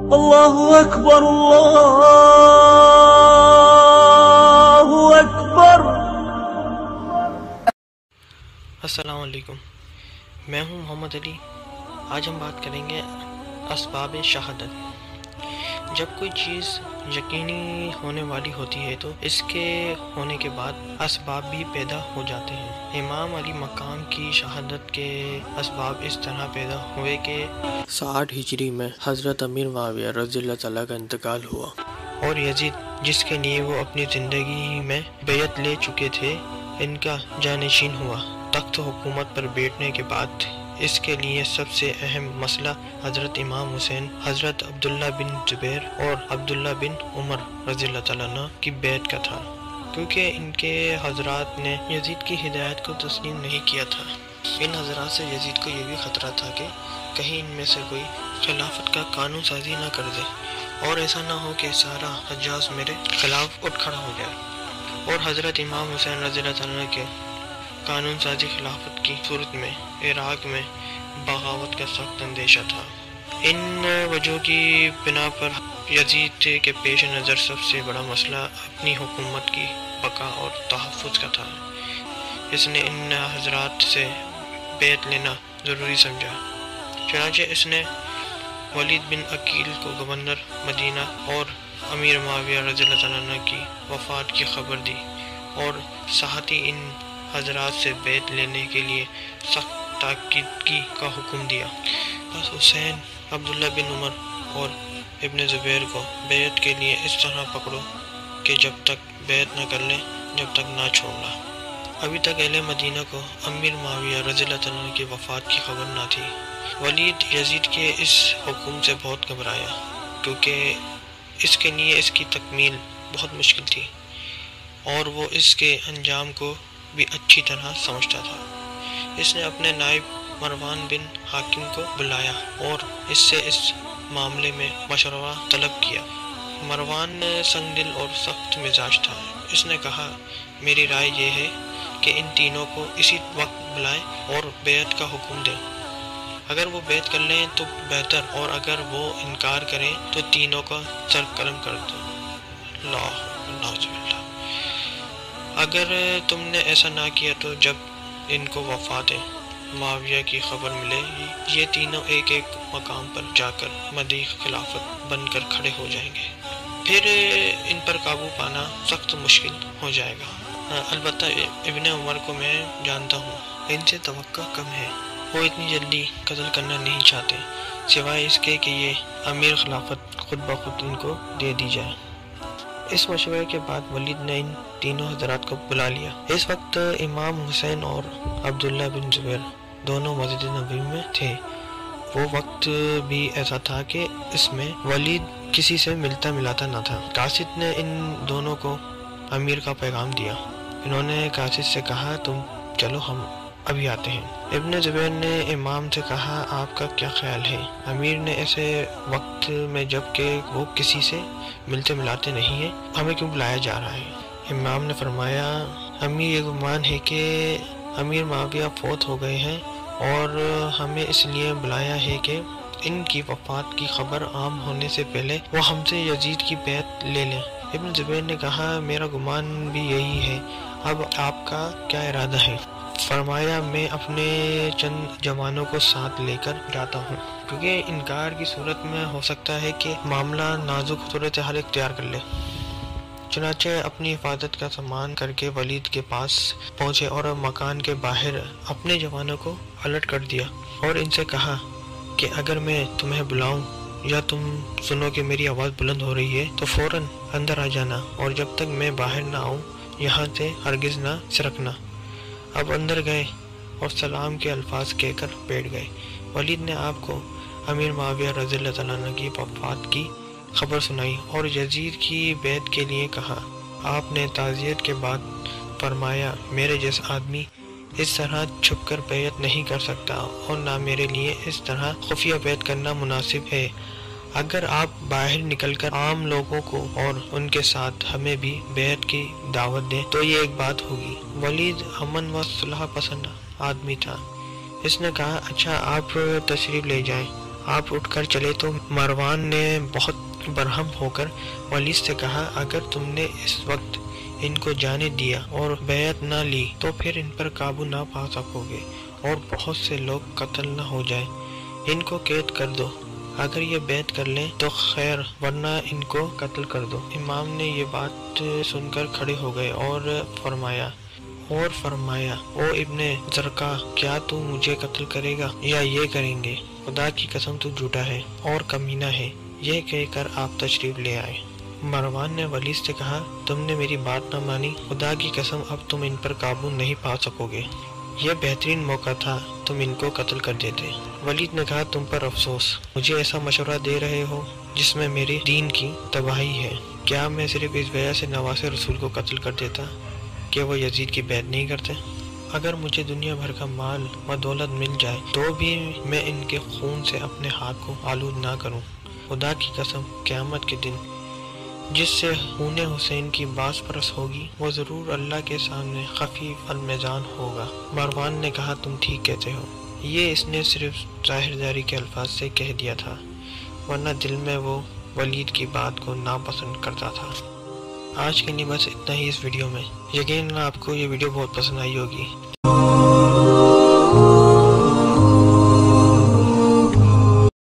اللہ اکبر اللہ اکبر۔ السلام علیکم، میں ہوں محمد علی۔ آج ہم بات کریں گے اسباب شہادت۔ جب کوئی چیز یقینی ہونے والی ہوتی ہے تو اس کے ہونے کے بعد اسباب بھی پیدا ہو جاتے ہیں۔ امام علی مقام کی شہادت کے اسباب اس طرح پیدا ہوئے کہ 60 ہجری میں حضرت امیر معاویہ رضی اللہ تعالیٰ کا انتقال ہوا، اور یزید جس کے لیے وہ اپنی زندگی میں بیعت لے چکے تھے ان کا جانشین ہوا۔ تخت حکومت پر بیٹھنے کے بعد اس کے لیے سب سے اہم مسئلہ حضرت امام حسین، حضرت عبداللہ بن زبیر اور عبداللہ بن عمر رضی اللہ تعالیٰ عنہ کی بیعت کا تھا، کیونکہ ان کے حضرات نے یزید کی ہدایت کو تسلیم نہیں کیا تھا۔ ان حضرات سے یزید کو یہ بھی خطرہ تھا کہ کہیں ان میں سے کوئی خلافت کا قانون سازی نہ کر دے، اور ایسا نہ ہو کہ سارا حجاز میرے خلاف اٹھ کھڑا ہو جائے۔ اور حضرت امام حسین رضی اللہ تعالیٰ عنہ کے قانون سازی خلافت کی صورت میں عراق میں بغاوت کا سخت اندیشہ تھا۔ ان وجہ کی بنا پر یزید کے پیش نظر سب سے بڑا مسئلہ اپنی حکومت کی بقا اور تحفظ کا تھا۔ اس نے ان حضرات سے بیعت لینا ضروری سمجھا، چنانچہ اس نے ولید بن عقیل کو گورنر مدینہ اور امیر معاویہ رضی اللہ تعالیٰ عنہ کی وفات کی خبر دی، اور ساتھ ہی ان حضرات سے بیعت لینے کے لیے سخت تاکید کا حکم دیا۔ بس حسین، عبداللہ بن عمر اور ابن زبیر کو بیعت کے لیے اس طرح پکڑو کہ جب تک بیعت نہ کر لیں جب تک نہ چھوڑنا۔ ابھی تک اہل مدینہ کو امیر معاویہ رضی اللہ تعالیٰ عنہ کی وفات کی خبر نہ تھی۔ ولید یزید کے اس حکم سے بہت گھبرایا، کیونکہ اس کے لیے اس کی تکمیل بہت مشکل تھی، اور وہ اس کے انجام کو بھی اچھی طرح سمجھتا تھا۔ اس نے اپنے نائب مروان بن حاکم کو بلایا اور اس سے اس معاملے میں مشورہ طلب کیا۔ مروان سنگ دل اور سخت مزاج تھا۔ اس نے کہا، میری رائے یہ ہے کہ ان تینوں کو اسی وقت بلائیں اور بیعت کا حکم دیں۔ اگر وہ بیعت کر لیں تو بہتر، اور اگر وہ انکار کریں تو تینوں کا سر قلم کر دو۔ اللہ، اگر تم نے ایسا نہ کیا تو جب ان کو وفات معاویہ کی خبر ملے گی، یہ تینوں ایک ایک مقام پر جا کر مدعی خلافت بن کر کھڑے ہو جائیں گے، پھر ان پر قابو پانا سخت مشکل ہو جائے گا۔ البتہ ابن عمر کو میں جانتا ہوں، ان سے توقع کم ہے، وہ اتنی جلدی قتل کرنا نہیں چاہتے، سوائے اس کے کہ یہ امیر خلافت خود بخود ان کو دے دی جائے۔ اس مشورے کے بعد ولید نے ان تینوں حضرات کو بلا لیا۔ اس وقت امام حسین اور عبداللہ بن زبیر دونوں مسجد نبوی میں تھے۔ وہ وقت بھی ایسا تھا کہ اس میں ولید کسی سے ملتا ملاتا نہ تھا۔ قاصد نے ان دونوں کو امیر کا پیغام دیا۔ انہوں نے قاصد سے کہا، تم چلو، ہم ابھی آتے ہیں۔ ابن زبیر نے امام سے کہا، آپ کا کیا خیال ہے؟ امیر نے ایسے وقت میں جب کہ وہ کسی سے ملتے ملاتے نہیں ہیں، ہمیں کیوں بلایا جا رہا ہے؟ امام نے فرمایا، امیر یہ گمان ہے کہ امیر معاویہ فوت ہو گئے ہیں، اور ہمیں اس لیے بلایا ہے کہ ان کی وفات کی خبر عام ہونے سے پہلے وہ ہم سے یزید کی بیعت لے لیں۔ ابن زبیر نے کہا، میرا گمان بھی یہی ہے، اب آپ کا کیا ارادہ ہے؟ فرمایا، میں اپنے چند جوانوں کو ساتھ لے کر جاتا ہوں، کیونکہ انکار کی صورت میں ہو سکتا ہے کہ معاملہ نازک صورتحال اختیار کر لے۔ چنانچہ اپنی حفاظت کا سامان کر کے ولید کے پاس پہنچے اور مکان کے باہر اپنے جوانوں کو الرٹ کر دیا، اور ان سے کہا کہ اگر میں تمہیں بلاؤں یا تم سنو کہ میری آواز بلند ہو رہی ہے تو فوراً اندر آ جانا، اور جب تک میں باہر نہ آؤں یہاں سے ہرگز نہ سرکنا۔ اب اندر گئے اور سلام کے الفاظ کہہ کر بیٹھ گئے۔ ولید نے آپ کو امیر معاویہ رضی اللہ تعالیٰ عنہ کی وفات کی خبر سنائی اور یزید کی بیعت کے لیے کہا۔ آپ نے تعزیت کے بعد فرمایا، میرے جیسا آدمی اس طرح چھپ کر بیعت نہیں کر سکتا، اور نہ میرے لیے اس طرح خفیہ بیعت کرنا مناسب ہے۔ اگر آپ باہر نکل کر عام لوگوں کو اور ان کے ساتھ ہمیں بھی بیعت کی دعوت دیں تو یہ ایک بات ہوگی۔ ولید امن و صلح پسند آدمی تھا۔ اس نے کہا، اچھا آپ تشریف لے جائیں، آپ اٹھ کر چلے تو مروان نے بہت برہم ہو کر ولید سے کہا اگر تم نے اس وقت ان کو جانے دیا اور بیعت نہ لی تو پھر ان پر قابو نہ پا سکو گے اور بہت سے لوگ قتل نہ ہو جائیں۔ ان کو قید کر دو، اگر یہ بیعت کر لیں تو خیر ورنہ ان کو قتل کر دو۔ امام نے یہ بات سن کر کھڑے ہو گئے اور فرمایا او ابن زرقہ، کیا تو مجھے قتل کرے گا یا یہ کریں گے؟ خدا کی قسم تو جھوٹا ہے اور کمینہ ہے۔ یہ کہہ کر آپ تشریف لے آئے۔ مروان نے ولید سے کہا تم نے میری بات نہ مانی، خدا کی قسم اب تم ان پر قابو نہیں پا سکو گے، یہ بہترین موقع تھا تم ان کو قتل کر دیتے۔ ولید نے کہا تم پر افسوس، مجھے ایسا مشورہ دے رہے ہو جس میں میرے دین کی تباہی ہے۔ کیا میں صرف اس وجہ سے نواز رسول کو قتل کر دیتا کہ وہ یزید کی بیعت نہیں کرتے؟ اگر مجھے دنیا بھر کا مال و دولت مل جائے تو بھی میں ان کے خون سے اپنے ہاتھ کو آلود نہ کروں۔ خدا کی قسم قیامت کے دن جس سے خون حسین کی باس پرس ہوگی وہ ضرور اللہ کے سامنے خفیف المیزان ہوگا۔ مروان نے کہا تم ٹھیک کہتے ہو، یہ اس نے صرف ظاہرداری کے الفاظ سے کہہ دیا تھا، ورنہ دل میں وہ ولید کی بات کو ناپسند کرتا تھا۔ آج کے لیے بس اتنا ہی اس ویڈیو میں۔ یقیناً آپ کو یہ ویڈیو بہت پسند آئی ہوگی۔